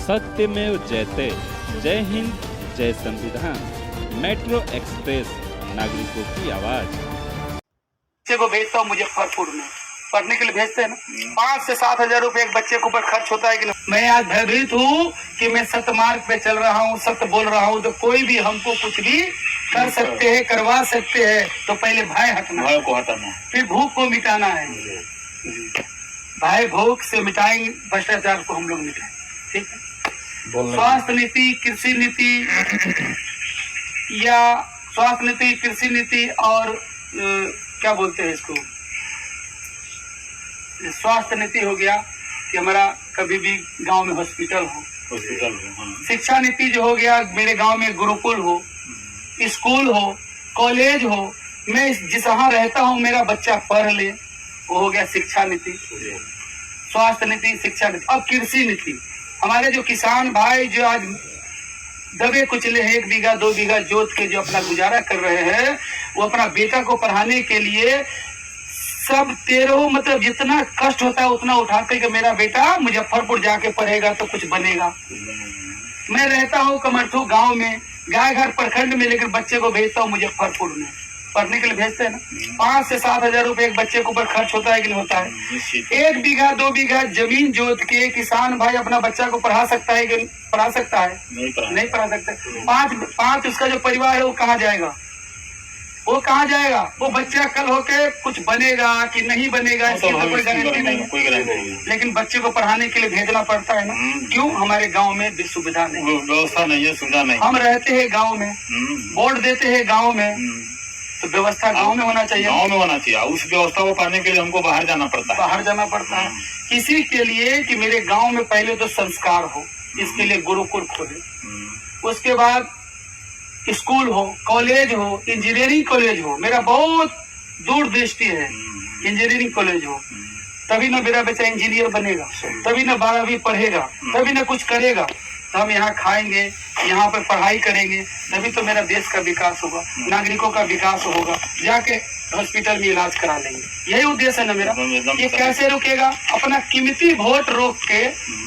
सत्यमेव जयते। जय हिंद, जय संविधान। मेट्रो एक्सप्रेस, नागरिकों की आवाज। बच्चे को भेजता हूँ मुजफ्फरपुर में पढ़ने के लिए, भेजते हैं ना। 5 से 7 हजार रुपए एक बच्चे के ऊपर खर्च होता है कि नहीं। मैं आज भयभीत हूँ कि मैं सत्य मार्ग पे चल रहा हूँ, सत्य बोल रहा हूँ, तो कोई भी हमको कुछ भी कर सकते हैं, करवा सकते हैं। तो पहले भय हटना, भय को हटाना, फिर भूख को मिटाना है। भय भूख से मिटाएंगे, भ्रष्टाचार को हम लोग मिटाएंगे। ठीक है। स्वास्थ्य नीति, कृषि नीति या स्वास्थ्य नीति, कृषि नीति और क्या बोलते हैं इसको, स्वास्थ्य नीति हो गया कि हमारा कभी भी गांव में हॉस्पिटल हो। हाँ। शिक्षा नीति जो हो गया, मेरे गांव में गुरुकुल हो, स्कूल हो, कॉलेज हो, मैं जहाँ रहता हूँ मेरा बच्चा पढ़ ले, वो हो गया शिक्षा नीति। स्वास्थ्य नीति, शिक्षा नीति। अब कृषि नीति, हमारे जो किसान भाई जो आज दबे कुचले हैं, 1 बीघा 2 बीघा जोत के जो अपना गुजारा कर रहे हैं, वो अपना बेटा को पढ़ाने के लिए सब 13 मतलब जितना कष्ट होता है उतना उठाते कि मेरा बेटा मुजफ्फरपुर जाके पढ़ेगा तो कुछ बनेगा। मैं रहता हूँ कमरथू गांव में, गायघाट प्रखंड में, लेकिन बच्चे को भेजता हूँ मुजफ्फरपुर में पढ़ने के लिए, भेजते हैं ना। 5 से 7 हजार रुपए एक बच्चे के ऊपर खर्च होता है कि नहीं होता है। 1 बीघा 2 बीघा जमीन जोत के किसान भाई अपना बच्चा को पढ़ा सकता है कि पढ़ा सकता है? नहीं पढ़ा सकता। 5 उसका जो परिवार है वो कहाँ जाएगा? वो कहाँ जाएगा? वो बच्चा कल होके कुछ बनेगा कि नहीं बनेगा इसकी तो कोई गारंटी नहीं है। लेकिन बच्चे को पढ़ाने के लिए भेजना पड़ता है ना। क्यों? हमारे गांव में भी सुविधा नहीं, व्यवस्था नहीं है, सुविधा नहीं। हम रहते हैं गांव में, वोट देते हैं गांव में, तो व्यवस्था गांव में होना चाहिए। गांव में होना चाहिए। उस व्यवस्था को पाने के लिए हमको बाहर जाना पड़ता है। बाहर जाना पड़ता है इसी के लिए कि मेरे गांव में पहले तो संस्कार हो, इसके लिए गुरुकुल खोले, उसके बाद स्कूल हो, कॉलेज हो, इंजीनियरिंग कॉलेज हो। मेरा बहुत दूर दृष्टि है, इंजीनियरिंग कॉलेज हो, तभी ना मेरा बच्चा इंजीनियर बनेगा, तभी ना 12वीं पढ़ेगा, तभी ना कुछ करेगा। तो हम यहाँ खाएंगे, यहाँ पे पढ़ाई करेंगे, तभी तो मेरा देश का विकास होगा, नागरिकों का विकास होगा, जाके हॉस्पिटल में इलाज करा लेंगे। यही उद्देश्य है ना मेरा। ये कैसे रुकेगा? अपना कीमती वोट रोक के,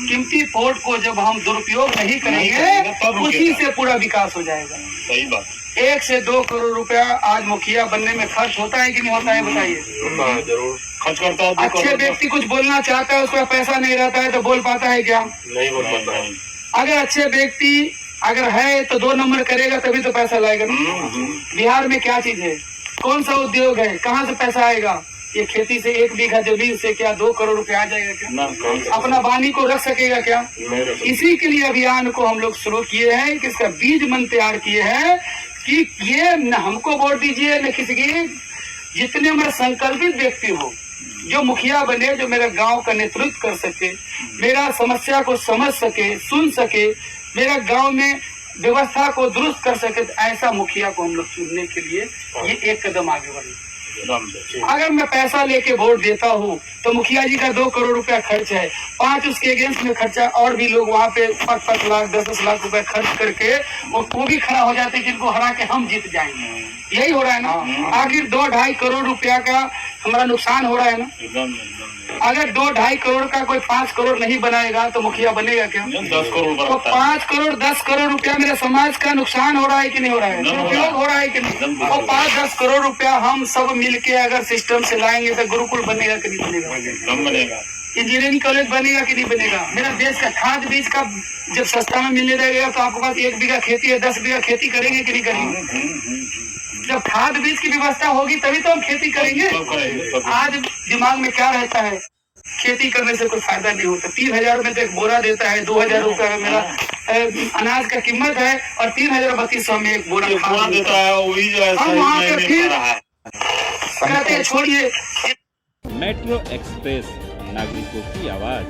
कीमती वोट को जब हम दुरुपयोग नहीं करेंगे, उसी से पूरा विकास हो जाएगा। सही बात। 1 से 2 करोड़ रुपया आज मुखिया बनने में खर्च होता है कि नहीं होता है? बताइए। जरूर खर्च करता है। अच्छे व्यक्ति कुछ बोलना चाहता है, उसका पैसा नहीं रहता है तो बोल पाता है क्या? नहीं बोल पाता है। अगर अच्छे व्यक्ति अगर है तो 2 नंबर करेगा तभी तो पैसा लाएगा ना। बिहार में क्या चीज है? कौन सा उद्योग है? कहाँ से पैसा आएगा? ये खेती से 1 बीघा जमीन से क्या 2 करोड़ रुपया आ जाएगा क्या? अपना वाणी को रख सकेगा क्या? इसी के लिए अभियान को हम लोग शुरू किए हैं कि इसका बीज मन तैयार किए हैं कि ये न हमको वोट दीजिए न किसी की, जितने हमारे संकल्पित व्यक्ति हो, जो मुखिया बने, जो मेरा गांव का नेतृत्व कर सके, मेरा समस्या को समझ सके, सुन सके, मेरा गांव में व्यवस्था को दुरुस्त कर सके, तो ऐसा मुखिया को हम लोग चुनने के लिए ये एक कदम आगे बढ़े। अगर मैं पैसा लेके वोट देता हूँ तो मुखिया जी का 2 करोड़ रुपया खर्च है, 5 उसके अगेंस्ट में खर्चा, और भी लोग वहाँ पे 5-5 लाख 10-10 लाख रुपए खर्च करके वो भी खड़ा हो जाते हैं कि इनको हरा के हम जीत जाएंगे। यही हो रहा है ना। आखिर 2-2.5 करोड़ रुपया का हमारा नुकसान हो रहा है ना। अगर 2-2.5 करोड़ का कोई 5 करोड़ नहीं बनाएगा तो मुखिया बनेगा क्या? 10 करोड़। तो 5 करोड़ 10 करोड़ रुपया मेरे समाज का नुकसान हो रहा है कि नहीं हो रहा है? दुरुपयोग हो रहा है कि नहीं? और 5-10 करोड़ रुपया हम सब मिलके अगर सिस्टम से लाएंगे तो गुरुकुल बनेगा कि नहीं बनेगा? बनेगा। इंजीनियरिंग कॉलेज बनेगा कि नहीं बनेगा? मेरा देश का खाद बीज का जब सस्ता में मिलने लगेगा तो आपके पास 1 बीघा खेती है, 10 बीघा खेती करेंगे कि नहीं करेंगे? जब खाद बीज की व्यवस्था होगी तभी तो हम खेती करेंगे। आज दिमाग में क्या रहता है? खेती करने से कोई फायदा नहीं होता। 3000 में तो एक बोरा देता है, 2000 रुपया मेरा अनाज का कीमत है, और 3000-3200 में एक बोरा खाद देता है। वही जो है हम वहाँ पे फिर कहते छोड़िए। मेट्रो एक्सप्रेस, नागरिकों की आवाज।